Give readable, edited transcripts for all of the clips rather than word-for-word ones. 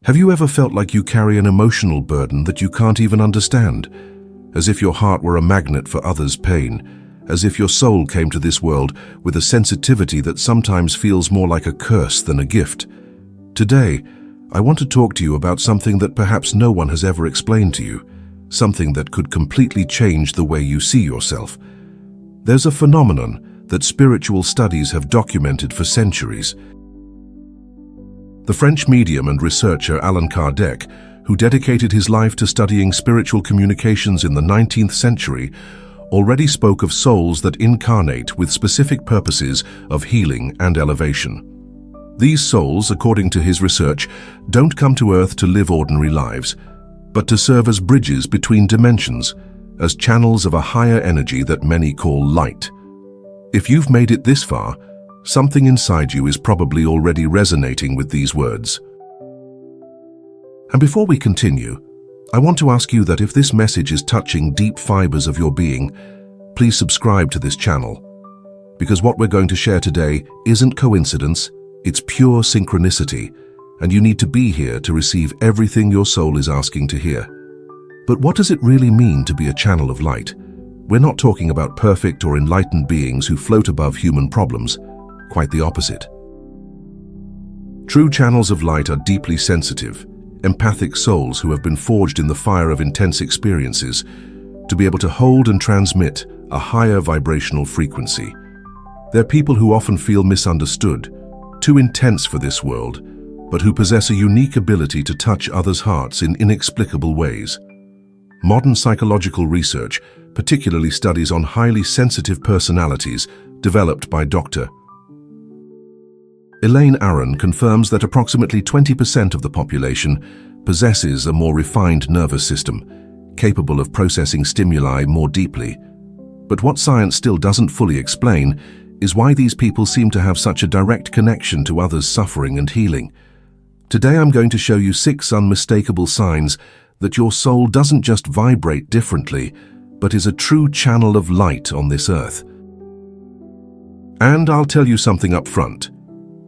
Have you ever felt like you carry an emotional burden that you can't even understand? As if your heart were a magnet for others' pain, as if your soul came to this world with a sensitivity that sometimes feels more like a curse than a gift. Today, I want to talk to you about something that perhaps no one has ever explained to you, something that could completely change the way you see yourself. There's a phenomenon that spiritual studies have documented for centuries. The French medium and researcher Allan Kardec, who dedicated his life to studying spiritual communications in the 19th century, already spoke of souls that incarnate with specific purposes of healing and elevation. These souls, according to his research, don't come to Earth to live ordinary lives, but to serve as bridges between dimensions, as channels of a higher energy that many call light. If you've made it this far, something inside you is probably already resonating with these words. And before we continue, I want to ask you that if this message is touching deep fibers of your being, please subscribe to this channel. Because what we're going to share today isn't coincidence, it's pure synchronicity, and you need to be here to receive everything your soul is asking to hear. But what does it really mean to be a channel of light? We're not talking about perfect or enlightened beings who float above human problems. Quite the opposite. True channels of light are deeply sensitive, empathic souls who have been forged in the fire of intense experiences to be able to hold and transmit a higher vibrational frequency. They're people who often feel misunderstood, too intense for this world, but who possess a unique ability to touch others' hearts in inexplicable ways. Modern psychological research particularly studies on highly sensitive personalities developed by Dr. Elaine Aron confirms that approximately 20% of the population possesses a more refined nervous system, capable of processing stimuli more deeply. But what science still doesn't fully explain is why these people seem to have such a direct connection to others' suffering and healing. Today I'm going to show you 6 unmistakable signs that your soul doesn't just vibrate differently, but is a true channel of light on this earth. And I'll tell you something up front.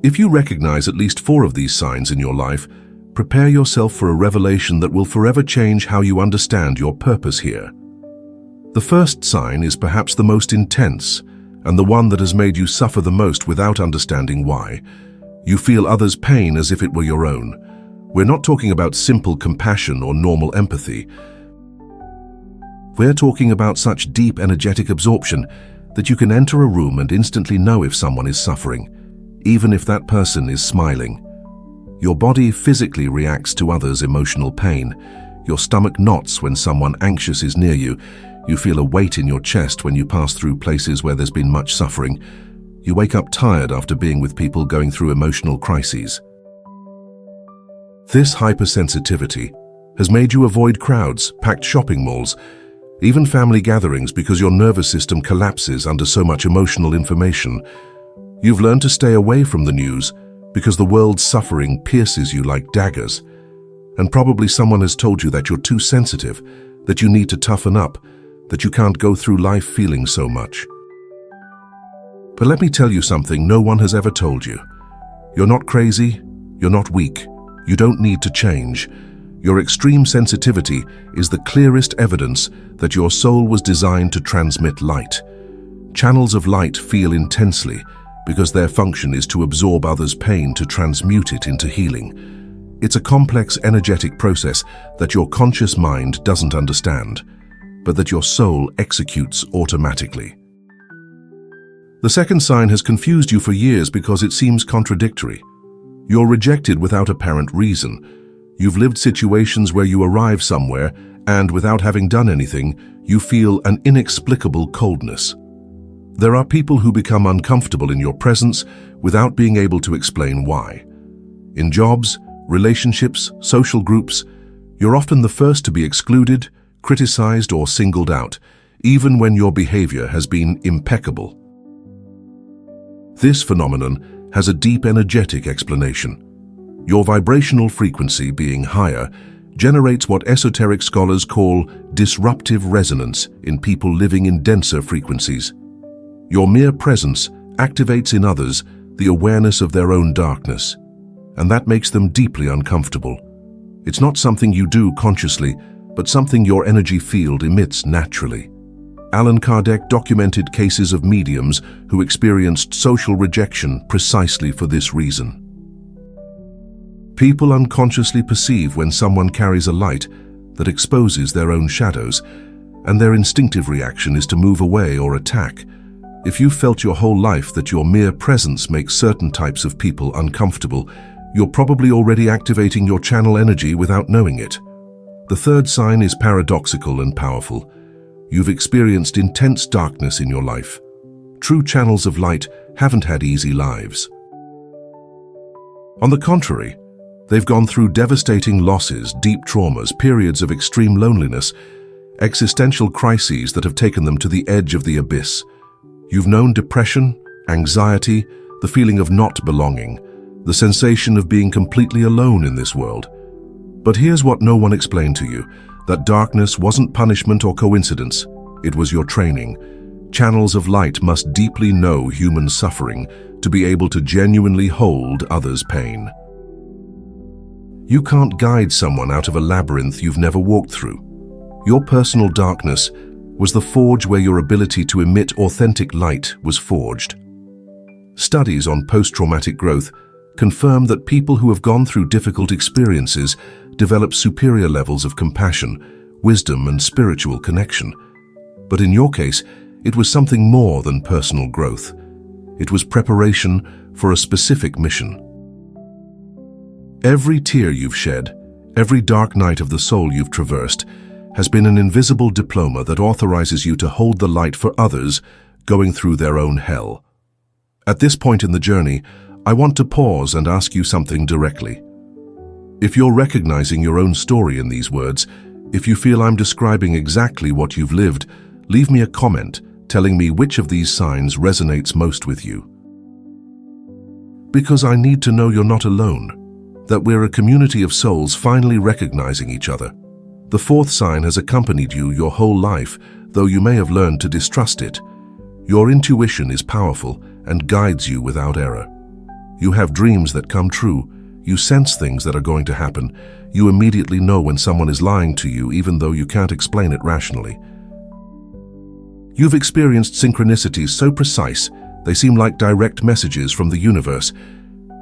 If you recognize at least 4 of these signs in your life, prepare yourself for a revelation that will forever change how you understand your purpose here. The first sign is perhaps the most intense, and the one that has made you suffer the most without understanding why. You feel others' pain as if it were your own. We're not talking about simple compassion or normal empathy. We're talking about such deep energetic absorption that you can enter a room and instantly know if someone is suffering, even if that person is smiling. Your body physically reacts to others' emotional pain. Your stomach knots when someone anxious is near you. You feel a weight in your chest when you pass through places where there's been much suffering. You wake up tired after being with people going through emotional crises. This hypersensitivity has made you avoid crowds, packed shopping malls, even family gatherings because your nervous system collapses under so much emotional information. You've learned to stay away from the news because the world's suffering pierces you like daggers. And probably someone has told you that you're too sensitive, that you need to toughen up, that you can't go through life feeling so much. But let me tell you something no one has ever told you. You're not crazy, you're not weak, you don't need to change. Your extreme sensitivity is the clearest evidence that your soul was designed to transmit light. Channels of light feel intensely because their function is to absorb others' pain to transmute it into healing. It's a complex energetic process that your conscious mind doesn't understand, but that your soul executes automatically. The second sign has confused you for years because it seems contradictory. You're rejected without apparent reason. You've lived situations where you arrive somewhere and, without having done anything, you feel an inexplicable coldness. There are people who become uncomfortable in your presence without being able to explain why. In jobs, relationships, social groups, you're often the first to be excluded, criticized, or singled out, even when your behavior has been impeccable. This phenomenon has a deep energetic explanation. Your vibrational frequency, being higher, generates what esoteric scholars call disruptive resonance in people living in denser frequencies. Your mere presence activates in others the awareness of their own darkness, and that makes them deeply uncomfortable. It's not something you do consciously, but something your energy field emits naturally. Allan Kardec documented cases of mediums who experienced social rejection precisely for this reason. People unconsciously perceive when someone carries a light that exposes their own shadows, and their instinctive reaction is to move away or attack. If you've felt your whole life that your mere presence makes certain types of people uncomfortable, you're probably already activating your channel energy without knowing it. The third sign is paradoxical and powerful. You've experienced intense darkness in your life. True channels of light haven't had easy lives. On the contrary, they've gone through devastating losses, deep traumas, periods of extreme loneliness, existential crises that have taken them to the edge of the abyss. You've known depression, anxiety, the feeling of not belonging, the sensation of being completely alone in this world. But here's what no one explained to you. That darkness wasn't punishment or coincidence. It was your training. Channels of light must deeply know human suffering to be able to genuinely hold others' pain. You can't guide someone out of a labyrinth you've never walked through. Your personal darkness was the forge where your ability to emit authentic light was forged. Studies on post-traumatic growth confirm that people who have gone through difficult experiences develop superior levels of compassion, wisdom, and spiritual connection. But in your case, it was something more than personal growth. It was preparation for a specific mission. Every tear you've shed, every dark night of the soul you've traversed, has been an invisible diploma that authorizes you to hold the light for others going through their own hell. At this point in the journey, I want to pause and ask you something directly. If you're recognizing your own story in these words, if you feel I'm describing exactly what you've lived, leave me a comment telling me which of these signs resonates most with you. Because I need to know you're not alone, that we're a community of souls finally recognizing each other. The fourth sign has accompanied you your whole life, though you may have learned to distrust it. Your intuition is powerful and guides you without error. You have dreams that come true. You sense things that are going to happen. You immediately know when someone is lying to you, even though you can't explain it rationally. You've experienced synchronicities so precise, they seem like direct messages from the universe.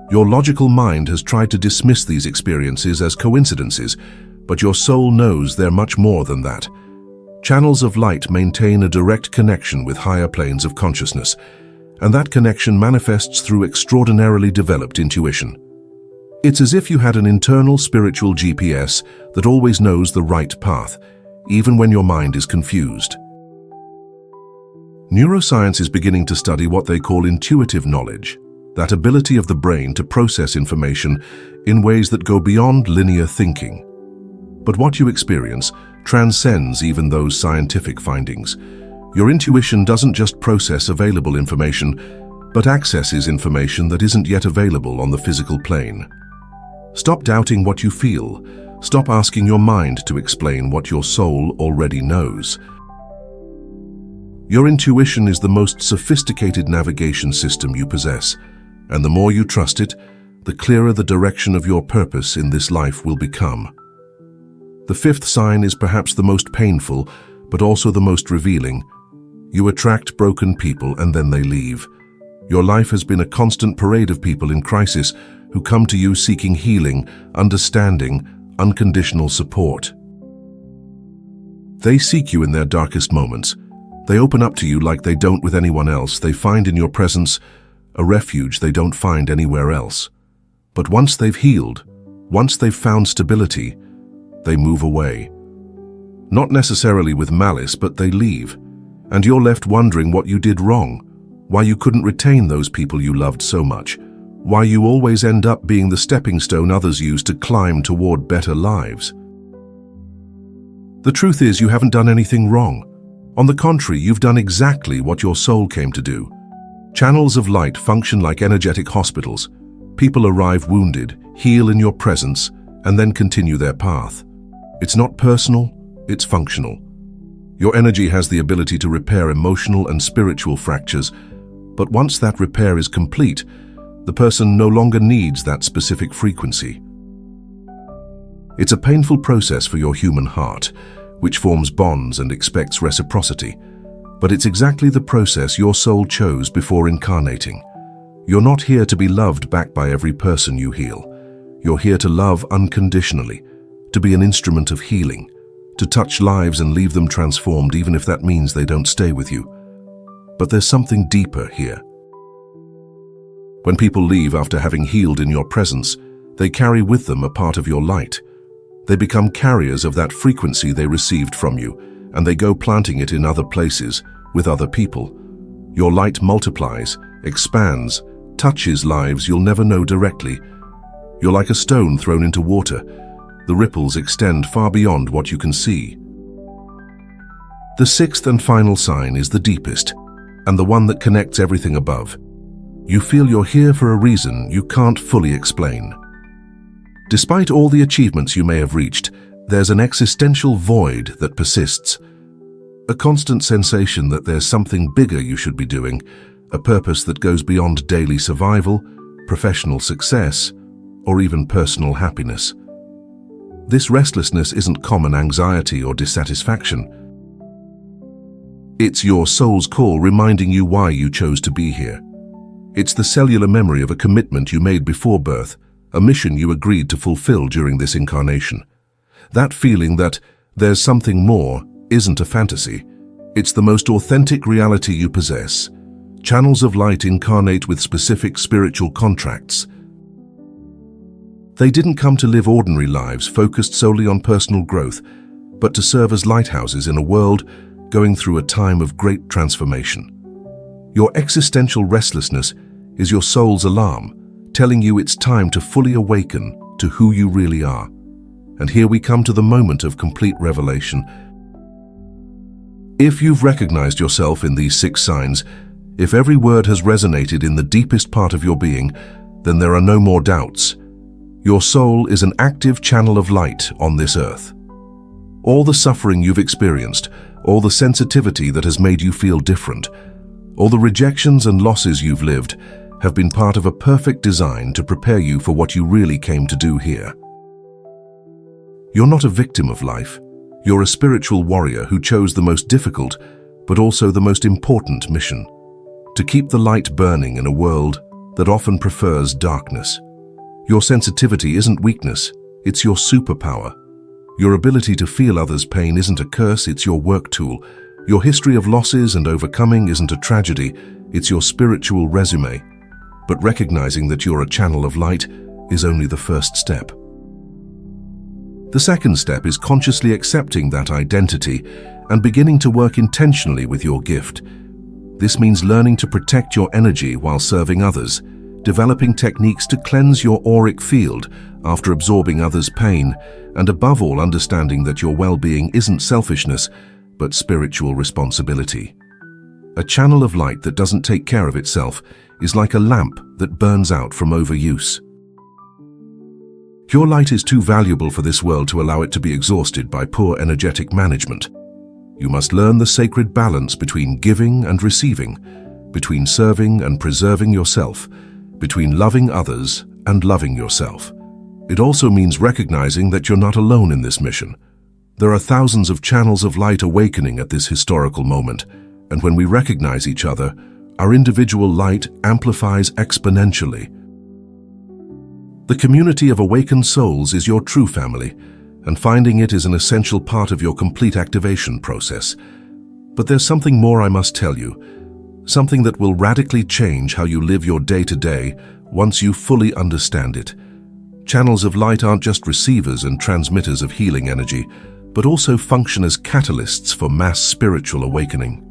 Your logical mind has tried to dismiss these experiences as coincidences, but your soul knows they're much more than that. Channels of light maintain a direct connection with higher planes of consciousness, and that connection manifests through extraordinarily developed intuition. It's as if you had an internal spiritual GPS that always knows the right path, even when your mind is confused. Neuroscience is beginning to study what they call intuitive knowledge, that ability of the brain to process information in ways that go beyond linear thinking. But what you experience transcends even those scientific findings. Your intuition doesn't just process available information, but accesses information that isn't yet available on the physical plane. Stop doubting what you feel. Stop asking your mind to explain what your soul already knows. Your intuition is the most sophisticated navigation system you possess, and the more you trust it, the clearer the direction of your purpose in this life will become. The fifth sign is perhaps the most painful, but also the most revealing. You attract broken people and then they leave. Your life has been a constant parade of people in crisis who come to you seeking healing, understanding, unconditional support. They seek you in their darkest moments. They open up to you like they don't with anyone else. They find in your presence a refuge they don't find anywhere else. But once they've healed, once they've found stability, they move away. Not necessarily with malice, but they leave. And you're left wondering what you did wrong, why you couldn't retain those people you loved so much, why you always end up being the stepping stone others use to climb toward better lives. The truth is, you haven't done anything wrong. On the contrary, you've done exactly what your soul came to do. Channels of light function like energetic hospitals. People arrive wounded, heal in your presence, and then continue their path. It's not personal, it's functional. Your energy has the ability to repair emotional and spiritual fractures, but once that repair is complete, the person no longer needs that specific frequency. It's a painful process for your human heart, which forms bonds and expects reciprocity. But it's exactly the process your soul chose before incarnating. You're not here to be loved back by every person you heal. You're here to love unconditionally, to be an instrument of healing, to touch lives and leave them transformed even if that means they don't stay with you. But there's something deeper here. When people leave after having healed in your presence, they carry with them a part of your light. They become carriers of that frequency they received from you, and they go planting it in other places, with other people. Your light multiplies, expands, touches lives you'll never know directly. You're like a stone thrown into water. The ripples extend far beyond what you can see. The sixth and final sign is the deepest, and the one that connects everything above. You feel you're here for a reason you can't fully explain. Despite all the achievements you may have reached, there's an existential void that persists. A constant sensation that there's something bigger you should be doing, a purpose that goes beyond daily survival, professional success, or even personal happiness. This restlessness isn't common anxiety or dissatisfaction. It's your soul's call reminding you why you chose to be here. It's the cellular memory of a commitment you made before birth, a mission you agreed to fulfill during this incarnation. That feeling that there's something more isn't a fantasy. It's the most authentic reality you possess. Channels of light incarnate with specific spiritual contracts. They didn't come to live ordinary lives focused solely on personal growth, but to serve as lighthouses in a world going through a time of great transformation. Your existential restlessness is your soul's alarm, telling you it's time to fully awaken to who you really are. And here we come to the moment of complete revelation. If you've recognized yourself in these 6 signs, if every word has resonated in the deepest part of your being, then there are no more doubts. Your soul is an active channel of light on this earth. All the suffering you've experienced, all the sensitivity that has made you feel different, all the rejections and losses you've lived have been part of a perfect design to prepare you for what you really came to do here. You're not a victim of life. You're a spiritual warrior who chose the most difficult, but also the most important mission: to keep the light burning in a world that often prefers darkness. Your sensitivity isn't weakness, it's your superpower. Your ability to feel others' pain isn't a curse, it's your work tool. Your history of losses and overcoming isn't a tragedy, it's your spiritual resume. But recognizing that you're a channel of light is only the first step. The second step is consciously accepting that identity and beginning to work intentionally with your gift. This means learning to protect your energy while serving others, developing techniques to cleanse your auric field after absorbing others' pain, and above all understanding that your well-being isn't selfishness, but spiritual responsibility. A channel of light that doesn't take care of itself is like a lamp that burns out from overuse. Your light is too valuable for this world to allow it to be exhausted by poor energetic management. You must learn the sacred balance between giving and receiving, between serving and preserving yourself, between loving others and loving yourself. It also means recognizing that you're not alone in this mission. There are thousands of channels of light awakening at this historical moment, and when we recognize each other, our individual light amplifies exponentially. The community of awakened souls is your true family, and finding it is an essential part of your complete activation process. But there's something more I must tell you, something that will radically change how you live your day-to-day once you fully understand it. Channels of light aren't just receivers and transmitters of healing energy, but also function as catalysts for mass spiritual awakening.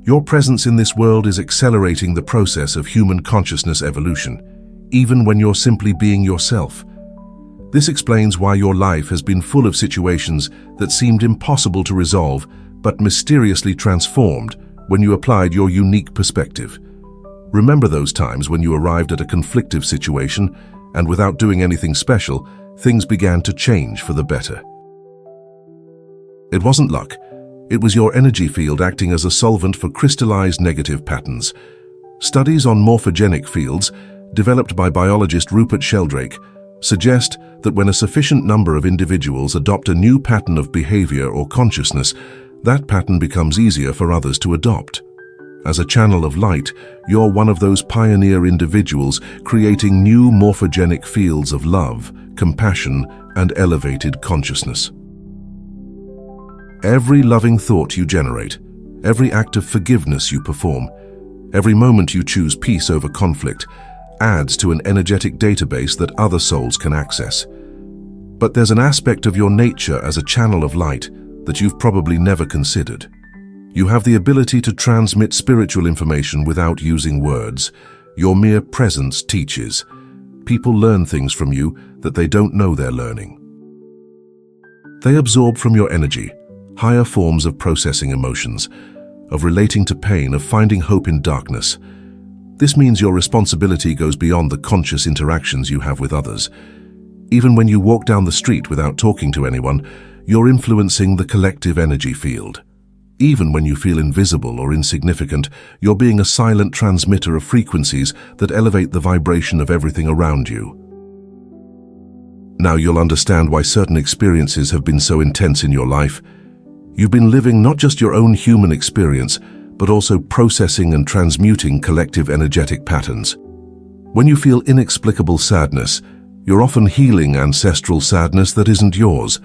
Your presence in this world is accelerating the process of human consciousness evolution, even when you're simply being yourself. This explains why your life has been full of situations that seemed impossible to resolve, but mysteriously transformed when you applied your unique perspective. Remember those times when you arrived at a conflictive situation, and without doing anything special, things began to change for the better. It wasn't luck. It was your energy field acting as a solvent for crystallized negative patterns. Studies on morphogenic fields, developed by biologist Rupert Sheldrake, suggest that when a sufficient number of individuals adopt a new pattern of behavior or consciousness, that pattern becomes easier for others to adopt. As a channel of light, you're one of those pioneer individuals creating new morphogenic fields of love, compassion, and elevated consciousness. Every loving thought you generate, every act of forgiveness you perform, every moment you choose peace over conflict, adds to an energetic database that other souls can access. But there's an aspect of your nature as a channel of light that you've probably never considered. You have the ability to transmit spiritual information without using words. Your mere presence teaches. People learn things from you that they don't know they're learning. They absorb from your energy, higher forms of processing emotions, of relating to pain, of finding hope in darkness. This means your responsibility goes beyond the conscious interactions you have with others. Even when you walk down the street without talking to anyone, you're influencing the collective energy field. Even when you feel invisible or insignificant, you're being a silent transmitter of frequencies that elevate the vibration of everything around you. Now you'll understand why certain experiences have been so intense in your life. You've been living not just your own human experience, but also processing and transmuting collective energetic patterns. When you feel inexplicable sadness, you're often healing ancestral sadness that isn't yours.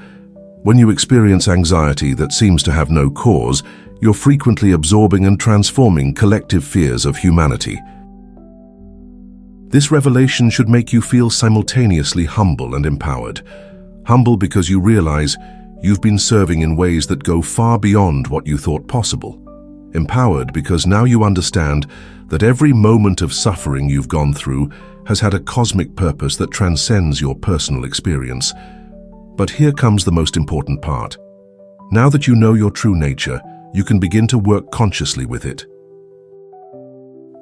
When you experience anxiety that seems to have no cause, you're frequently absorbing and transforming collective fears of humanity. This revelation should make you feel simultaneously humble and empowered. Humble because you realize you've been serving in ways that go far beyond what you thought possible. Empowered because now you understand that every moment of suffering you've gone through has had a cosmic purpose that transcends your personal experience. But here comes the most important part. Now that you know your true nature, you can begin to work consciously with it.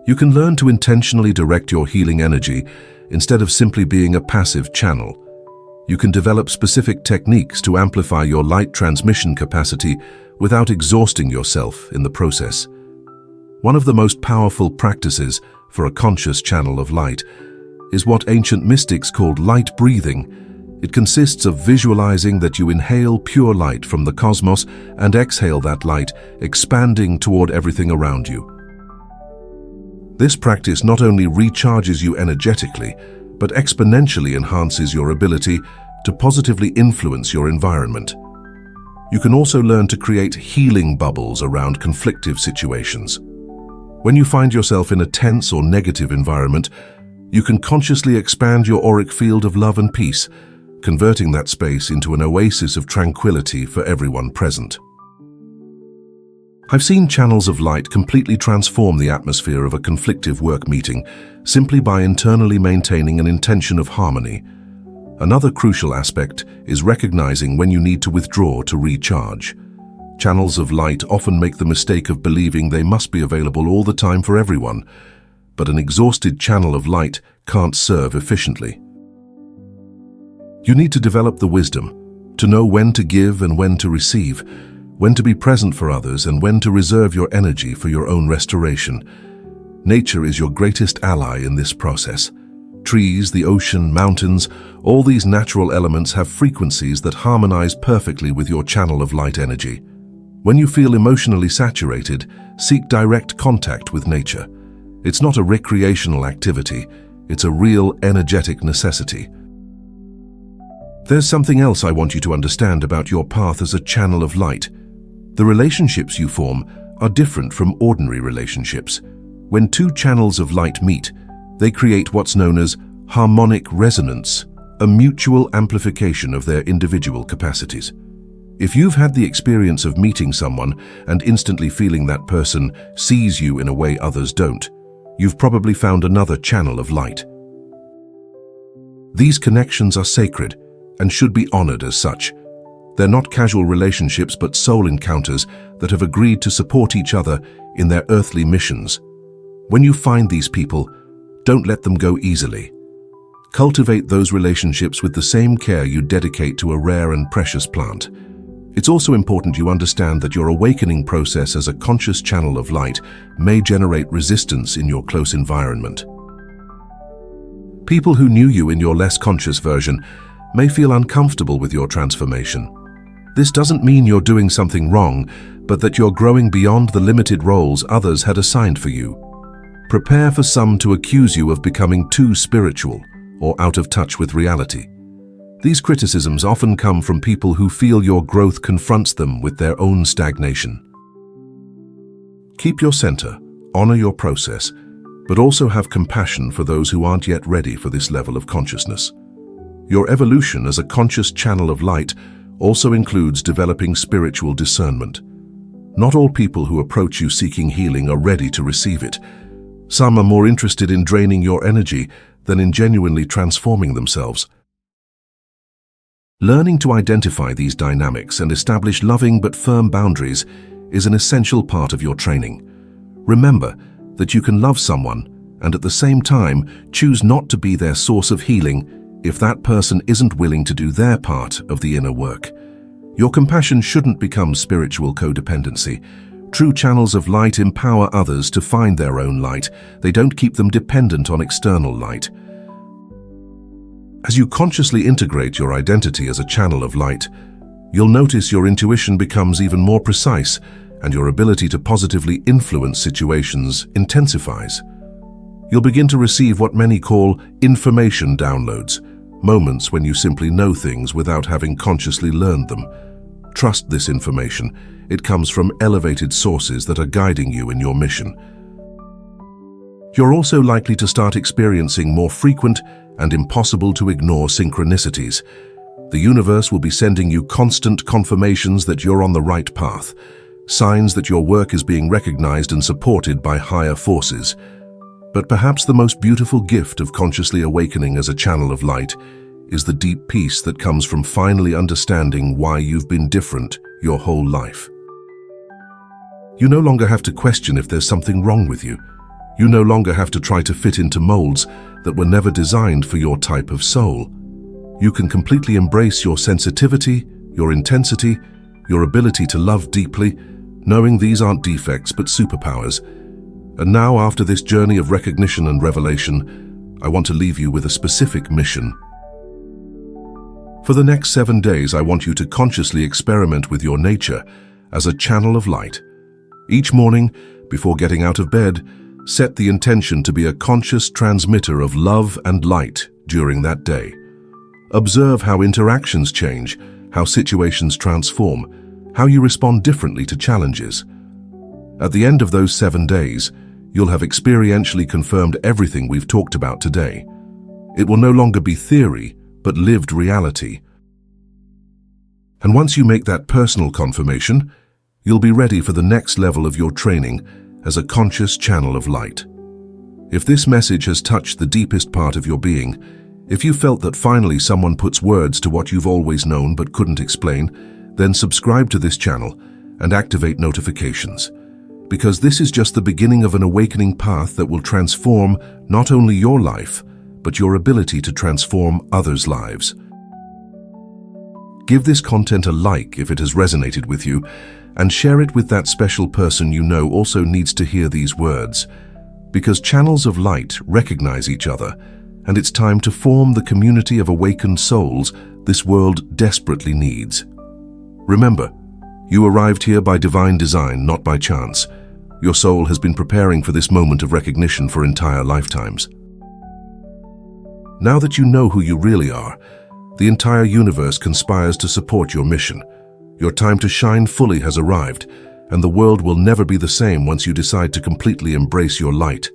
You can learn to intentionally direct your healing energy instead of simply being a passive channel. You can develop specific techniques to amplify your light transmission capacity without exhausting yourself in the process. One of the most powerful practices for a conscious channel of light is what ancient mystics called light breathing. It consists of visualizing that you inhale pure light from the cosmos and exhale that light, expanding toward everything around you. This practice not only recharges you energetically, but exponentially enhances your ability to positively influence your environment. You can also learn to create healing bubbles around conflictive situations. When you find yourself in a tense or negative environment, you can consciously expand your auric field of love and peace, converting that space into an oasis of tranquility for everyone present. I've seen channels of light completely transform the atmosphere of a conflictive work meeting simply by internally maintaining an intention of harmony. Another crucial aspect is recognizing when you need to withdraw to recharge. Channels of light often make the mistake of believing they must be available all the time for everyone, but an exhausted channel of light can't serve efficiently. You need to develop the wisdom to know when to give and when to receive, when to be present for others and when to reserve your energy for your own restoration. Nature is your greatest ally in this process. Trees, the ocean, mountains, all these natural elements have frequencies that harmonize perfectly with your channel of light energy. When you feel emotionally saturated, seek direct contact with nature. It's not a recreational activity, it's a real energetic necessity. There's something else I want you to understand about your path as a channel of light. The relationships you form are different from ordinary relationships. When two channels of light meet, they create what's known as harmonic resonance, a mutual amplification of their individual capacities. If you've had the experience of meeting someone and instantly feeling that person sees you in a way others don't, you've probably found another channel of light. These connections are sacred and should be honored as such. They're not casual relationships but soul encounters that have agreed to support each other in their earthly missions. When you find these people, don't let them go easily. Cultivate those relationships with the same care you dedicate to a rare and precious plant. It's also important you understand that your awakening process as a conscious channel of light may generate resistance in your close environment. People who knew you in your less conscious version may feel uncomfortable with your transformation. This doesn't mean you're doing something wrong, but that you're growing beyond the limited roles others had assigned for you. Prepare for some to accuse you of becoming too spiritual or out of touch with reality. These criticisms often come from people who feel your growth confronts them with their own stagnation. Keep your center, honor your process, but also have compassion for those who aren't yet ready for this level of consciousness. Your evolution as a conscious channel of light also includes developing spiritual discernment. Not all people who approach you seeking healing are ready to receive it. Some are more interested in draining your energy than in genuinely transforming themselves. Learning to identify these dynamics and establish loving but firm boundaries is an essential part of your training. Remember that you can love someone and at the same time choose not to be their source of healing if that person isn't willing to do their part of the inner work. Your compassion shouldn't become spiritual codependency. True channels of light empower others to find their own light. They don't keep them dependent on external light. As you consciously integrate your identity as a channel of light, you'll notice your intuition becomes even more precise and your ability to positively influence situations intensifies. You'll begin to receive what many call information downloads, moments when you simply know things without having consciously learned them. Trust this information. It comes from elevated sources that are guiding you in your mission. You're also likely to start experiencing more frequent and impossible to ignore synchronicities. The universe will be sending you constant confirmations that you're on the right path, signs that your work is being recognized and supported by higher forces. But perhaps the most beautiful gift of consciously awakening as a channel of light is the deep peace that comes from finally understanding why you've been different your whole life. You no longer have to question if there's something wrong with you. You no longer have to try to fit into molds that were never designed for your type of soul. You can completely embrace your sensitivity, your intensity, your ability to love deeply, knowing these aren't defects but superpowers. And now, after this journey of recognition and revelation, I want to leave you with a specific mission. For the next 7 days, I want you to consciously experiment with your nature as a channel of light. Each morning, before getting out of bed, set the intention to be a conscious transmitter of love and light during that day. Observe how interactions change, how situations transform, how you respond differently to challenges. At the end of those 7 days, you'll have experientially confirmed everything we've talked about today. It will no longer be theory, but lived reality. And once you make that personal confirmation, you'll be ready for the next level of your training as a conscious channel of light. If this message has touched the deepest part of your being, if you felt that finally someone puts words to what you've always known but couldn't explain, then subscribe to this channel and activate notifications. Because this is just the beginning of an awakening path that will transform not only your life, but your ability to transform others' lives. Give this content a like if it has resonated with you, and share it with that special person you know also needs to hear these words. Because channels of light recognize each other, and it's time to form the community of awakened souls this world desperately needs. Remember, you arrived here by divine design, not by chance. Your soul has been preparing for this moment of recognition for entire lifetimes. Now that you know who you really are, the entire universe conspires to support your mission. Your time to shine fully has arrived, and the world will never be the same once you decide to completely embrace your light.